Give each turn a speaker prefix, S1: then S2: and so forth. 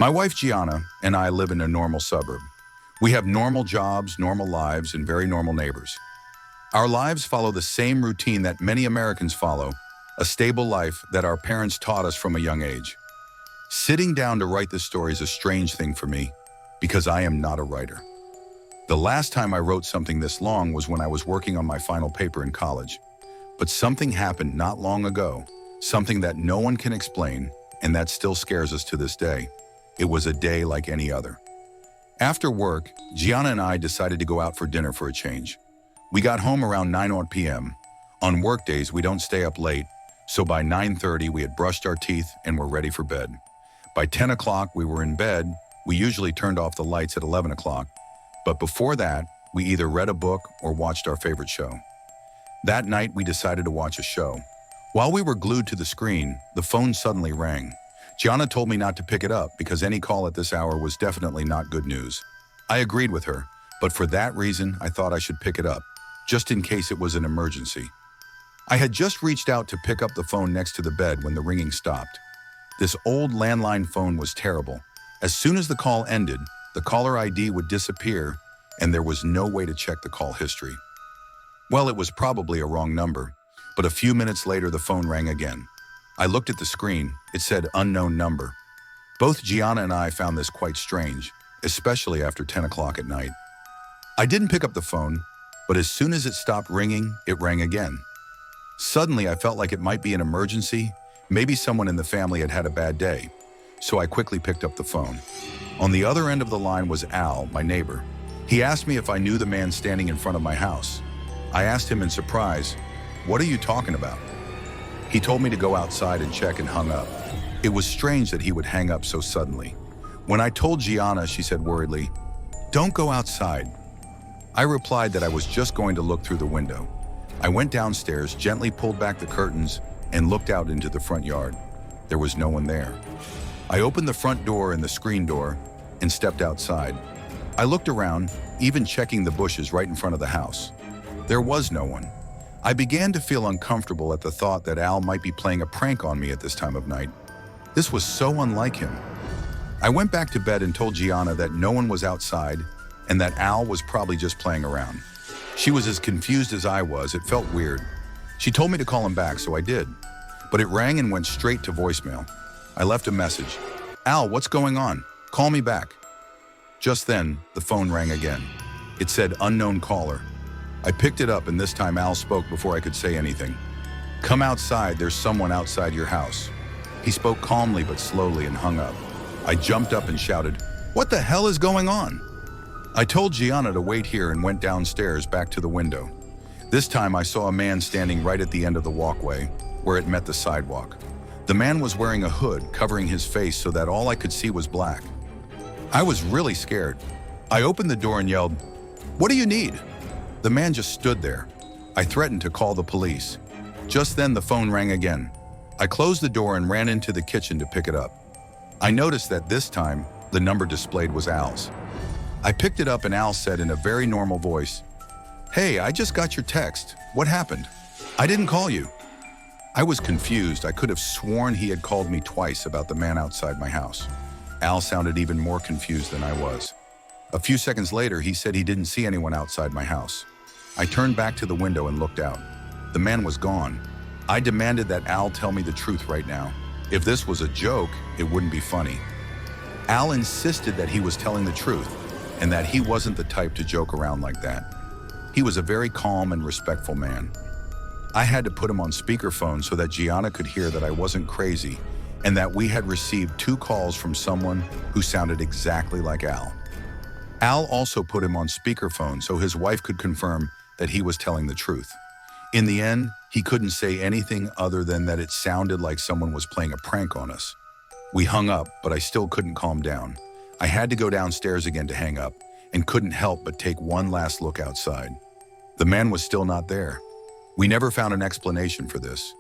S1: My wife Gianna and I live in a normal suburb. We have normal jobs, normal lives, and very normal neighbors. Our lives follow the same routine that many Americans follow, a stable life that our parents taught us from a young age. Sitting down to write this story is a strange thing for me, because I am not a writer. The last time I wrote something this long was when I was working on my final paper in college. But something happened not long ago, something that no one can explain, and that still scares us to this day. It was a day like any other. After work, Gianna and I decided to go out for dinner for a change. We got home around 9 p.m. On work days, we don't stay up late, so by 9:30 we had brushed our teeth and were ready for bed. By 10 o'clock we were in bed. We usually turned off the lights at 11 o'clock, but before that, we either read a book or watched our favorite show. That night we decided to watch a show. While we were glued to the screen, the phone suddenly rang. Gianna told me not to pick it up because any call at this hour was definitely not good news. I agreed with her, but for that reason I thought I should pick it up, just in case it was an emergency. I had just reached out to pick up the phone next to the bed when the ringing stopped. This old landline phone was terrible. As soon as the call ended, the caller ID would disappear and there was no way to check the call history. Well, it was probably a wrong number, but a few minutes later the phone rang again. I looked at the screen. It said unknown number. Both Gianna and I found this quite strange, especially after 10 o'clock at night. I didn't pick up the phone, but as soon as it stopped ringing, it rang again. Suddenly, I felt like it might be an emergency. Maybe someone in the family had had a bad day, so I quickly picked up the phone. On the other end of the line was Al, my neighbor. He asked me if I knew the man standing in front of my house. I asked him in surprise, "What are you talking about?" He told me to go outside and check and hung up. It was strange that he would hang up so suddenly. When I told Gianna, she said worriedly, "Don't go outside." I replied that I was just going to look through the window. I went downstairs, gently pulled back the curtains, and looked out into the front yard. There was no one there. I opened the front door and the screen door and stepped outside. I looked around, even checking the bushes right in front of the house. There was no one. I began to feel uncomfortable at the thought that Al might be playing a prank on me at this time of night. This was so unlike him. I went back to bed and told Gianna that no one was outside and that Al was probably just playing around. She was as confused as I was. It felt weird. She told me to call him back, so I did. But it rang and went straight to voicemail. I left a message. "Al, what's going on? Call me back." Just then, the phone rang again. It said unknown caller. I picked it up and this time Al spoke before I could say anything. "Come outside, there's someone outside your house." He spoke calmly but slowly and hung up. I jumped up and shouted, "What the hell is going on?" I told Gianna to wait here and went downstairs back to the window. This time I saw a man standing right at the end of the walkway, where it met the sidewalk. The man was wearing a hood covering his face so that all I could see was black. I was really scared. I opened the door and yelled, "What do you need?" The man just stood there. I threatened to call the police. Just then the phone rang again. I closed the door and ran into the kitchen to pick it up. I noticed that this time, the number displayed was Al's. I picked it up and Al said in a very normal voice, "Hey, I just got your text. What happened? I didn't call you." I was confused. I could have sworn he had called me twice about the man outside my house. Al sounded even more confused than I was. A few seconds later, he said he didn't see anyone outside my house. I turned back to the window and looked out. The man was gone. I demanded that Al tell me the truth right now. If this was a joke, it wouldn't be funny. Al insisted that he was telling the truth and that he wasn't the type to joke around like that. He was a very calm and respectful man. I had to put him on speakerphone so that Gianna could hear that I wasn't crazy and that we had received 2 calls from someone who sounded exactly like Al. Al also put him on speakerphone so his wife could confirm that he was telling the truth. In the end, he couldn't say anything other than that it sounded like someone was playing a prank on us. We hung up, but I still couldn't calm down. I had to go downstairs again to hang up and couldn't help but take one last look outside. The man was still not there. We never found an explanation for this.